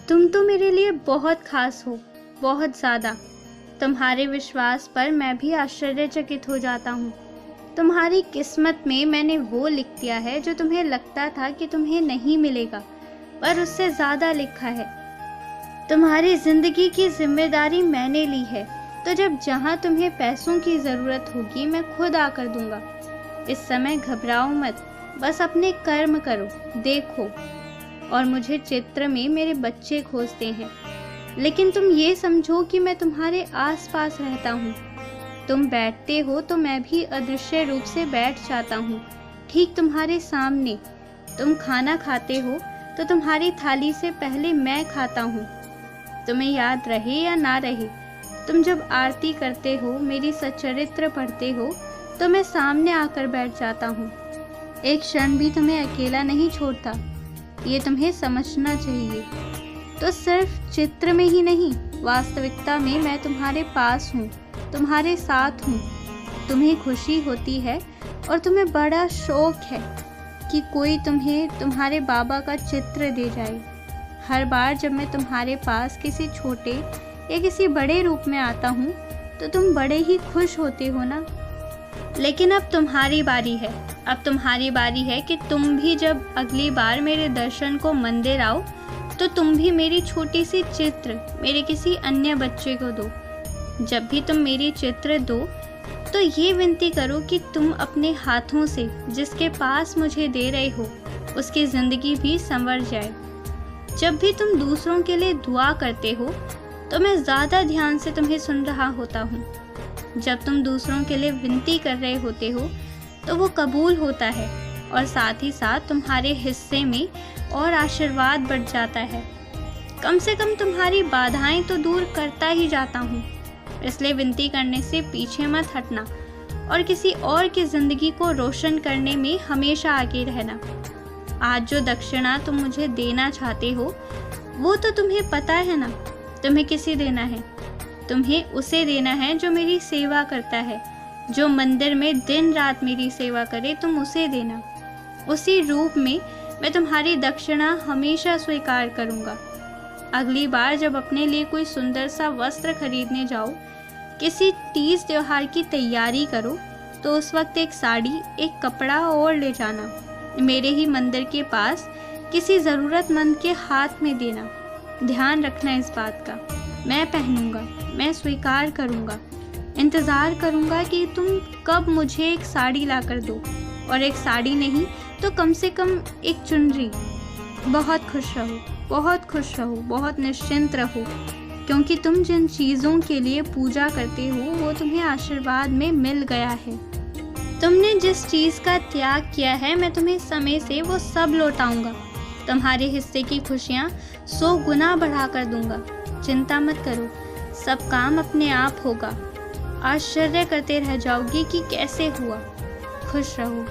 तुम तो मेरे लिए बहुत खास हो, बहुत ज़्यादा। तुम्हारे विश्वास पर मैं भी आश्चर्यचकित हो जाता हूँ। तुम्हारी किस्मत में मैंने वो लिख दिया है जो तुम्हें लगता था कि तुम्हें नहीं मिलेगा, पर उससे ज़्यादा लिखा है। तुम्हारी ज़िंदगी की जिम्मेदारी मैंने ली है, तो जब जहाँ तुम्हें पैसों की ज़रूरत होगी मैं खुद आकर दूंगा। इस समय घबराओ मत, बस अपने कर्म करो, देखो। और मुझे चित्र में मेरे बच्चे खोजते हैं, लेकिन तुम ये समझो कि मैं तुम्हारे आसपास रहता हूँ। तुम बैठते हो तो मैं भी अदृश्य रूप से बैठ जाता हूँ, ठीक तुम्हारे सामने। तुम खाना खाते हो तो तुम्हारी थाली से पहले मैं खाता हूँ। तुम्हें याद रहे या ना रहे, तुम जब आरती करते हो, मेरी सच्चरित्र पढ़ते हो, तो मैं सामने आकर बैठ जाता हूँ। एक क्षण भी तुम्हें अकेला नहीं छोड़ता, ये तुम्हें समझना चाहिए। तो सिर्फ चित्र में ही नहीं, वास्तविकता में मैं तुम्हारे पास हूँ, तुम्हारे साथ हूँ। तुम्हें खुशी होती है और तुम्हें बड़ा शौक है कि कोई तुम्हें तुम्हारे बाबा का चित्र दे जाए। हर बार जब मैं तुम्हारे पास किसी छोटे या किसी बड़े रूप में आता हूँ तो तुम बड़े ही खुश होते हो ना। लेकिन अब तुम्हारी बारी है, अब तुम्हारी बारी है कि तुम भी जब अगली बार मेरे दर्शन को मंदिर आओ तो तुम भी मेरी छोटी सी चित्र मेरे किसी अन्य बच्चे को दो। जब भी तुम मेरी चित्र दो तो ये विनती करो कि तुम अपने हाथों से जिसके पास मुझे दे रहे हो उसकी ज़िंदगी भी संवर जाए। जब भी तुम दूसरों के लिए दुआ करते हो तो मैं ज़्यादा ध्यान से तुम्हें सुन रहा होता हूँ। जब तुम दूसरों के लिए विनती कर रहे होते हो तो वो कबूल होता है और साथ ही साथ तुम्हारे हिस्से में और आशीर्वाद बढ़ जाता है। कम से कम तुम्हारी बाधाएं तो दूर करता ही जाता हूँ। इसलिए विनती करने से पीछे मत हटना और किसी और की ज़िंदगी को रोशन करने में हमेशा आगे रहना। आज जो दक्षिणा तुम मुझे देना चाहते हो वो तो तुम्हें पता है ना, तुम्हें किसे देना है। तुम्हें उसे देना है जो मेरी सेवा करता है, जो मंदिर में दिन रात मेरी सेवा करे, तुम उसे देना। उसी रूप में मैं तुम्हारी दक्षिणा हमेशा स्वीकार करूँगा। अगली बार जब अपने लिए कोई सुंदर सा वस्त्र खरीदने जाओ, किसी तीज त्योहार की तैयारी करो, तो उस वक्त एक साड़ी, एक कपड़ा और ले जाना। मेरे ही मंदिर के पास किसी ज़रूरतमंद के हाथ में देना। ध्यान रखना इस बात का, मैं पहनूंगा, मैं स्वीकार करूंगा। इंतज़ार करूंगा कि तुम कब मुझे एक साड़ी ला कर दो, और एक साड़ी नहीं तो कम से कम एक चुनरी। बहुत खुश रहो, बहुत खुश रहो, बहुत निश्चिंत रहो, क्योंकि तुम जिन चीज़ों के लिए पूजा करते हो वो तुम्हें आशीर्वाद में मिल गया है। तुमने जिस चीज़ का त्याग किया है मैं तुम्हें समय से वो सब लौटाऊंगा। तुम्हारे हिस्से की खुशियाँ 100 गुना बढ़ा कर दूंगा। चिंता मत करो, सब काम अपने आप होगा। आश्चर्य करते रह जाओगे कि कैसे हुआ। खुश रहो।